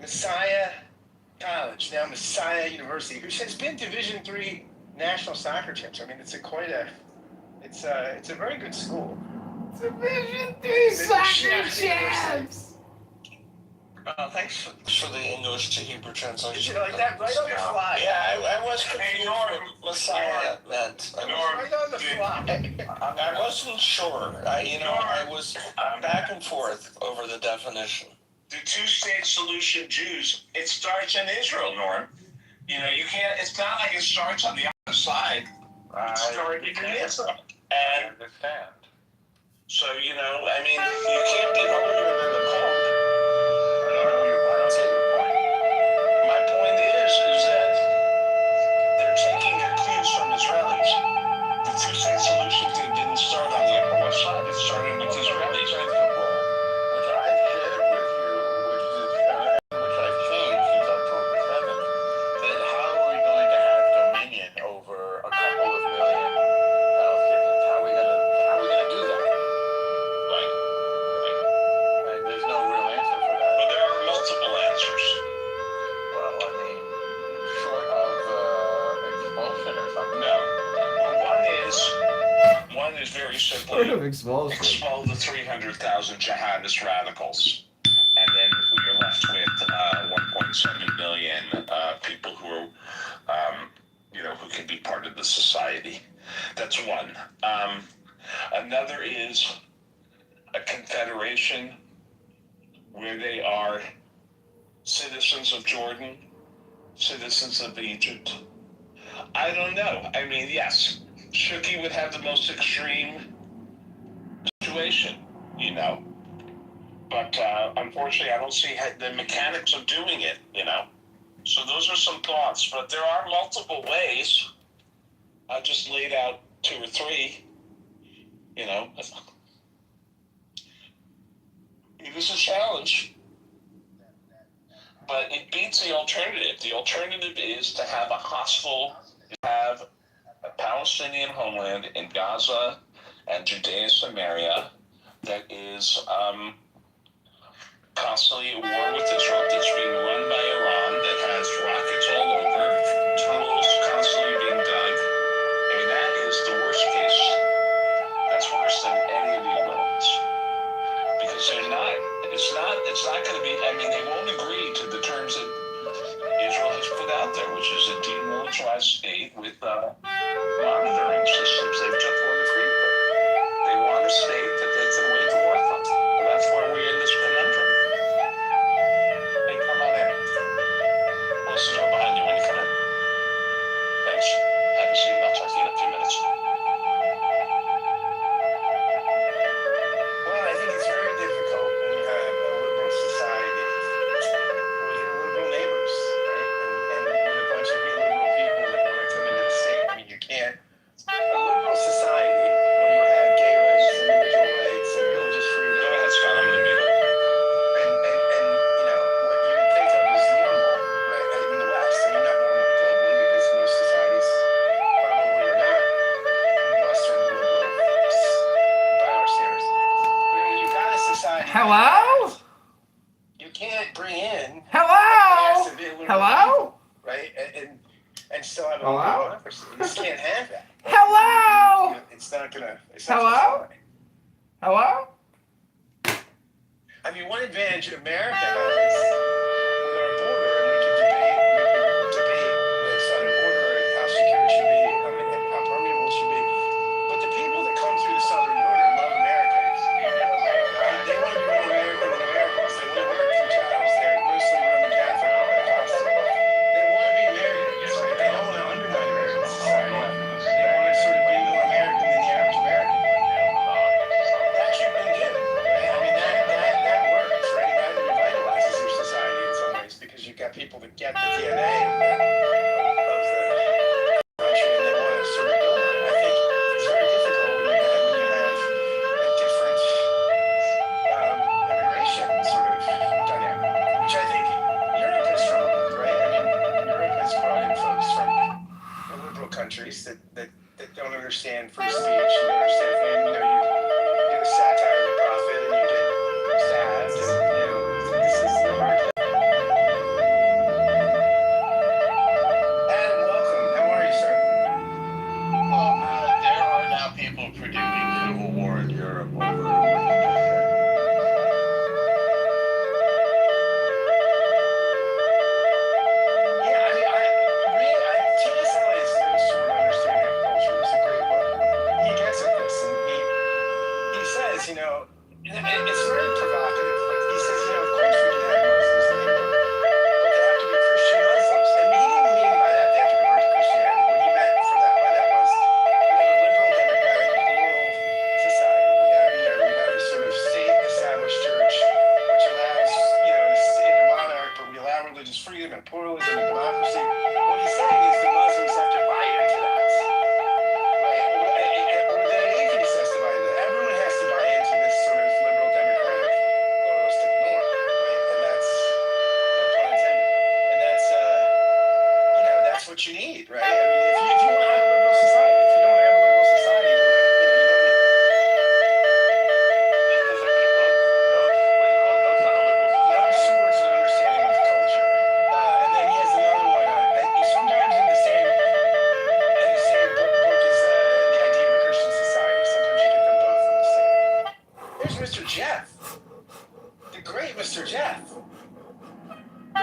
Messiah College, now Messiah University, which has been Division III national soccer champs. I mean, it's a very good school. Division III soccer champs. Thanks for the English to Hebrew translation. Did you like that? Right on the fly. Yeah, I was confused what Messiah meant. Right on the fly. I wasn't sure. I was back and forth over the definition. The two-state solution Jews, it starts in Israel, Norm. You can't, it's not like it starts on the other side. It started in Israel. And I understand. So, you can't be holier than the Pope. My point is that they're taking their cues from Israelis. The two-state solution thing didn't start on the Upper West Side. It started with Israelis. Which I shared with you, which I've changed since October 7th, that how are we going to have dominion over a couple of million Palestinians? How are we going to do that? Right. And there's no real answer for that. But there are multiple answers. Well, I mean, short of expulsion or something. No. Well, one is very simple. Sort of expulsion. Expel the 300,000 jihadist radicals, and then you're left with 1.7 million people who are, who can be part of the society. That's one. Another is a confederation where they are citizens of Jordan, citizens of Egypt. I don't know. I mean, yes, Shuki would have the most extreme situation, But unfortunately, I don't see the mechanics of doing it, So those are some thoughts. But there are multiple ways. I just laid out 2 or 3, It is a challenge. But it beats the alternative. The alternative is to have a Palestinian homeland in Gaza and Judea Samaria that is constantly at war with Israel, that's being run by Iran, that has rockets all over, tunnels constantly being dug. I mean, that is the worst case. That's worse than any of the other ones. Because it's not going to be, they won't agree to the terms that Israel has put out there, which is a demilitarized state with monitoring systems. They've just won the free. They want a state that they can wage war from. And that's why we're in this conundrum. Hey, come on in. This is right behind you when you come in. Thanks. Have a seat. I'll talk to you in a few minutes. Well, I think it's very difficult when you have a liberal society with your liberal neighbors, right? And with a bunch of illiberal people that want to come into the state. I mean, you can't. A liberal society where you have gay rights, individual rights, and religious freedom. Go ahead, Scott. I'm going to mute it. And what you would think of as normal, right, in the West. I mean, not normal globally, because most societies probably are not Western liberal by our standards. But when you've got a society, Hello? you can't bring in Hello? massive illiberal Hello? people, right, and still have a Hello? democracy. You just can't have that. Hello? It's not gonna. Hello? Hello? I mean, one advantage America has with our border, and we could debate the southern border and how secure it should be, and how permeable it should be. But the people that come through the southern border love America. They want to be more American than Americans. They want to work for jobs. They're mostly Roman Catholic or Pentecostal. They want to be Americans, right? They don't want to undermine American society. They want to sort of be more American than the average American. That you've been given, right? I mean, that works, right? That revitalizes your society in some ways because you've got people that get the DNA of the country and they want to sort of build on it. I think it's very difficult when you have a different immigration sort of dynamic, which I think Europe has struggled with, right? I mean, Europe has brought in folks from the liberal countries that don't understand free speech and don't understand, and, you do a satire of the prophet and you get stabbed, and, this is the hard religious freedom and pluralism and democracy. What he's saying is the Muslims have to buy into that. Right? Or the atheist has to buy into that. Everyone has to buy into this sort of liberal democratic pluralistic norm, right? And that's no pun intended. And that's what you need, right? I mean, if you want to have a liberal society, if you don't have a liberal society, well, then you don't need it. No swords and understanding of culture. And then he has another one. Sometimes in the same book is the idea of a Christian society. Sometimes you get them both in the same. There's Mr. Jeff, the great Mr. Jeff. I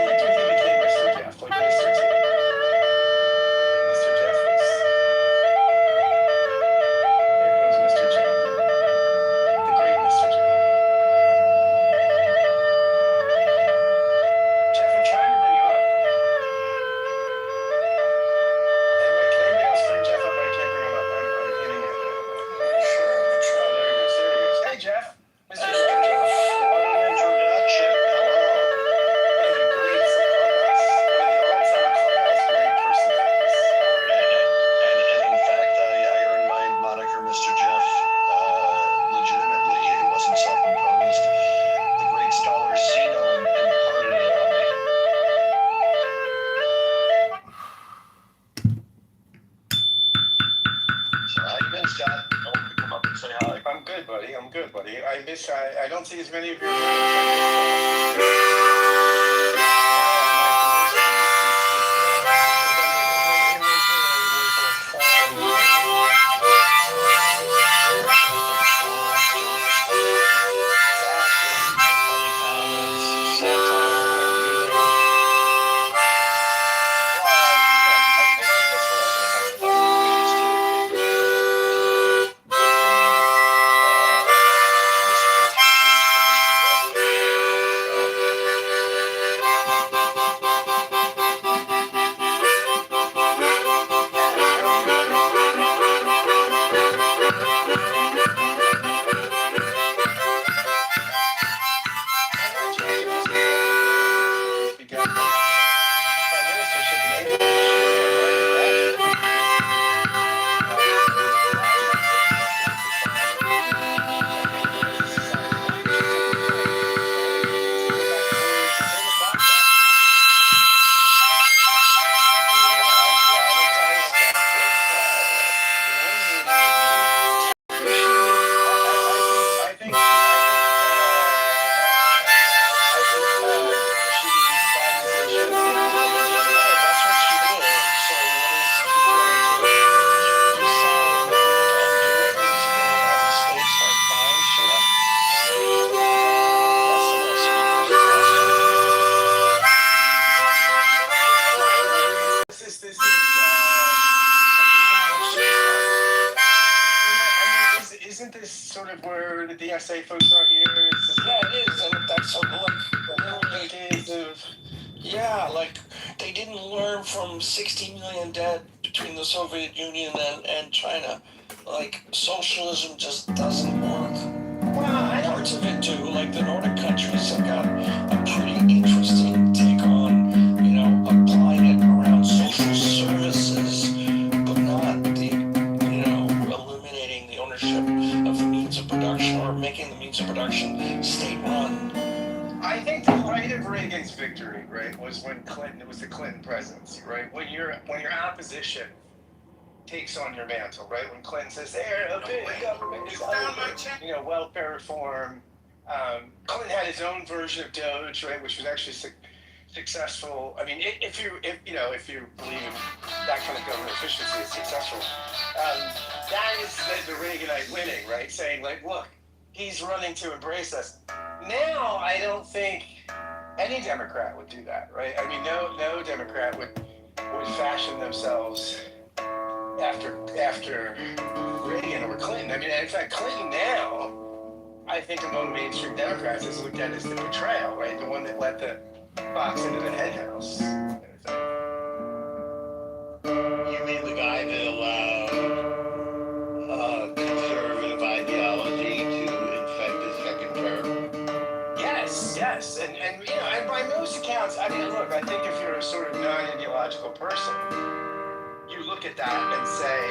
liked when he became Mr. Jeff, like Mr. T. Mr. Jeff was. Here goes Mr. Jeff, the great Mr. Jeff. Jeff, I'm trying to bring you up. Anyway, can anybody else bring Jeff up? I can't bring him up. I'm hitting it. Sure, Oh, there he goes. There he goes. Hey, Jeff. Mr. Jeff. What an introduction. Hello. One of the greats of Clubhouse. One of the all-time Clubhouse great personalities. And in fact, I earned my moniker Mr. Jeff legitimately. It wasn't self-imposed. The great scholar Sino imparted it on me. So how you been, Scott? I want you to come up and say hi. I'm good, buddy. I'm good, buddy. I don't see as many of your Isn't this sort of where the DSA folks are here? Yeah, it is, and that's a little decades of. Yeah, like they didn't learn from 60 million dead between the Soviet Union and China. Like socialism just doesn't work. Well, Parts of it do, like the Nordic countries have got a pretty interesting take on, applying it around social services, but not eliminating the ownership of the means of production or making the means of production state-run. I think the height of Reagan's victory, right, was when it was the Clinton presidency, right? When your opposition takes on your mantle, right? When Clinton says, "There, a big government is welfare reform." Clinton had his own version of Doge, right, which was actually successful. I mean, if you believe in that kind of government efficiency, it's successful. That is the Reaganite winning, right? Saying like, look, he's running to embrace us. Now, I don't think any Democrat would do that, right? I mean, no Democrat would fashion themselves after Reagan or Clinton. I mean, in fact, Clinton now, I think among mainstream Democrats is looked at as the betrayal, right? The one that let the fox into the henhouse. You mean the guy that allowed conservative ideology to infect the second term? Yes, and and and by most accounts, I mean, look, I think if you're a sort of non-ideological person, you look at that and say,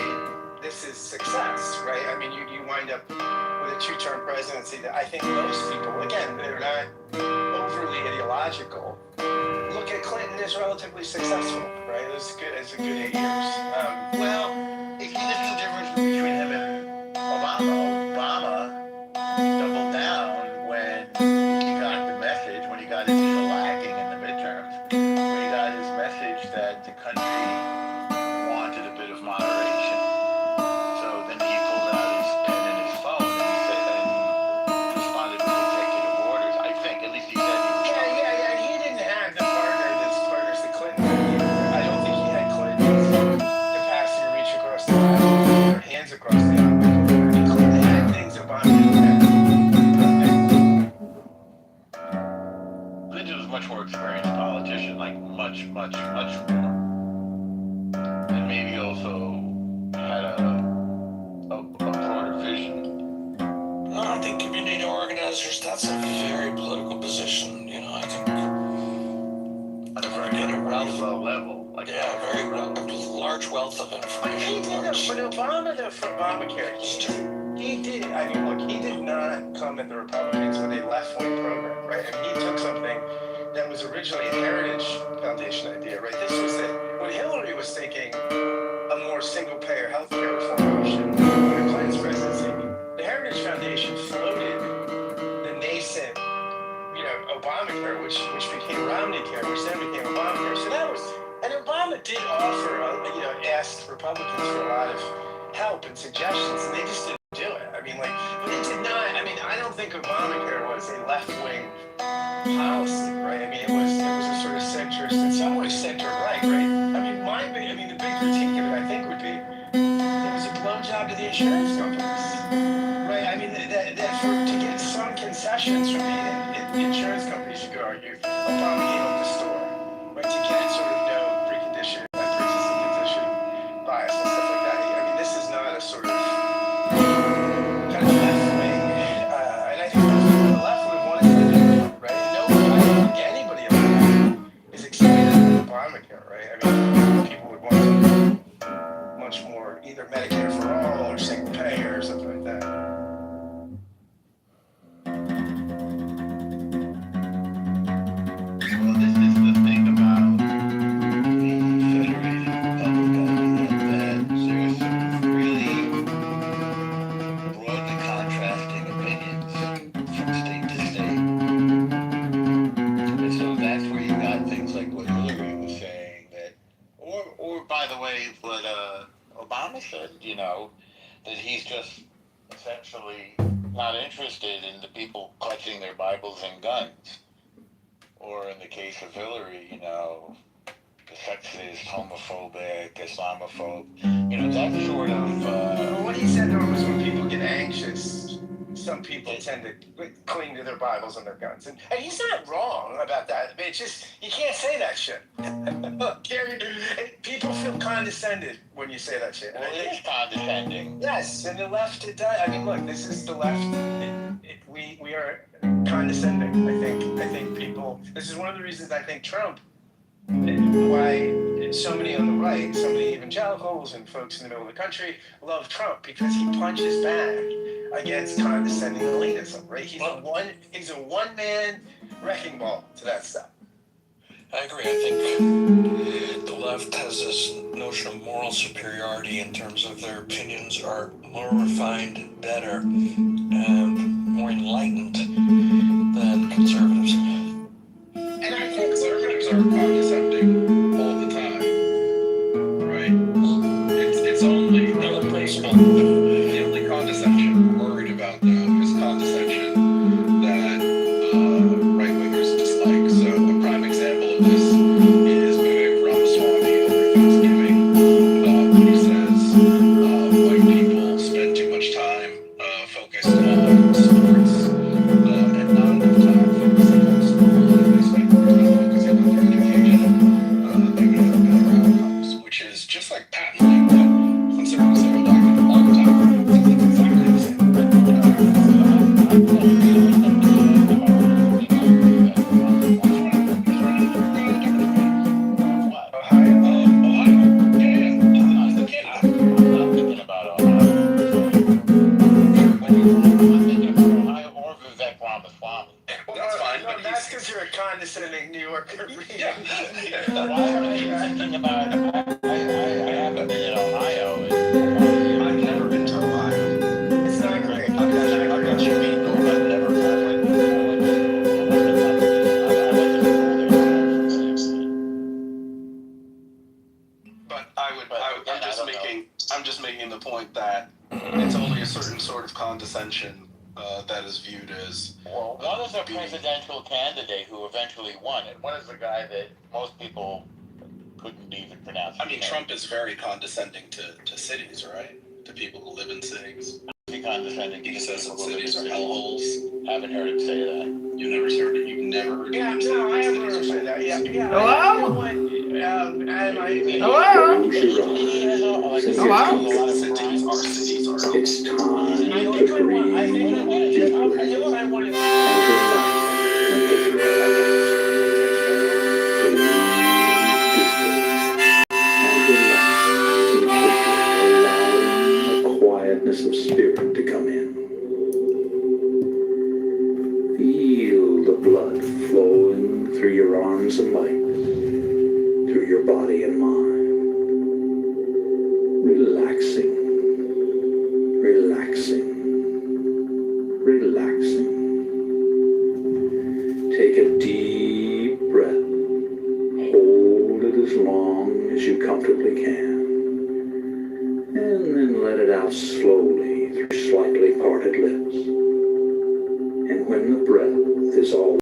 this is success, right? I mean, you wind up with a two-term presidency that I think most people, again, they're not overly ideological, look at Clinton as relatively successful, right? It's a good 8 years. Well, if you look at the difference between him and Obama doubled down when he got the message, when he got his shellacking in the midterms, when he got his message that the country wanted a bit of moderation. So then he pulled out his pen and his phone and said, and responded with executive orders. I think, at least he said he was. Yeah. He didn't have the partners that Clinton had. I don't think he had Clinton's capacity to reach across the aisle, their hands across the aisle. I mean, Clinton had things Obama didn't have. Clinton was a much more experienced politician, like much more. And maybe also had a broader vision. No, I think community organizers, that's a very political position. I think On a very Roosevelt level. Like very large wealth of But he information. did, but Obama, for Obamacare, he did. I mean, look, he did not come at the Republicans with a left-wing program, right? I mean, he took something that was originally a Heritage Foundation idea, right? This was when Hillary was thinking a more single-payer healthcare reform option under Clinton's presidency. The Heritage Foundation floated the nascent, Obamacare, which became Romneycare, which then became Obamacare. So that was, and Obama did offer, asked Republicans for a lot of help and suggestions, and they just didn't do it. I mean, but it did not. I mean, I don't think Obamacare was a left-wing policy, right? I mean, it was a sort of centrist, in some ways center-right, right? I mean, the big critique of it, I think, would be it was a blowjob to the insurance companies, right? I mean, to get some concessions from the insurance companies, you could argue, Obama gave up the store, right? To get sort of no precondition, pre-existing condition bias and stuff like that. I mean, this is not a sort of kind of left wing, and I think that's what the left would have wanted to do, right? And I don't think anybody is excited about Obamacare, right? I mean, people would want much more either Medicare for all or single payer or something like that. Well, this is the thing about the Federated Republic that there's some really broadly contrasting opinions from state to state. And so that's where you got things like what Hillary was saying, or by the way, what Obama said, that he's just essentially not interested in the people clutching their Bibles and guns. Or in the case of Hillary, the sexist, homophobic, Islamophobe, that sort of. Well, what he said though was when people get anxious, some people tend to cling to their Bibles and their guns, and he's not wrong about that. I mean, it's just you can't say that shit. People feel condescended when you say that shit. Well, it is condescending. Yes, and the left it does. I mean, look, this is the left. We are condescending. I think people. This is one of the reasons I think Trump. Why so many on the right, so many evangelicals and folks in the middle of the country love Trump because he punches back against condescending elitism. Right? He's a one-man wrecking ball to that stuff. I agree. I think the left has this notion of moral superiority in terms of their opinions are more refined, better, and more enlightened than conservatives. And I think Conservatives are condescending all the time, right? It's only the only condescension we're worried about now is condescension that right-wingers dislike. So a prime example of this is Vivek Ramaswamy over Thanksgiving when he says white people spend too much time focused on sports and not enough time focusing on school, and they spend more time focusing on their education. resident New Yorker. Yeah. Why am I thinking about? I haven't been in Ohio. I've never been to Ohio. It's not great. I've got you beat, though. I've never. But I'm just making the point that it's only a certain sort of condescension that is viewed as. Well, one is a presidential candidate who eventually won, and one is the guy that most people couldn't even pronounce. I mean, Trump is very condescending to cities, right? To people who live in cities. Condescending. He says that cities are hellholes. Haven't heard him say that. You've never heard it. You've never heard Yeah, him say no, I that have cities heard are him say that. Yeah, yeah. Hello? You know what? And I. Hello? Cities are cities are. It's time I to think I breathe want. I think I want to. allowing a quietness of spirit to come in. Feel the blood flowing through your arms and legs, through your body and mind. Relaxing, relaxing, relaxing. Take a deep breath. Hold it as long as you comfortably can. And then let it out slowly through slightly parted lips. And when the breath is all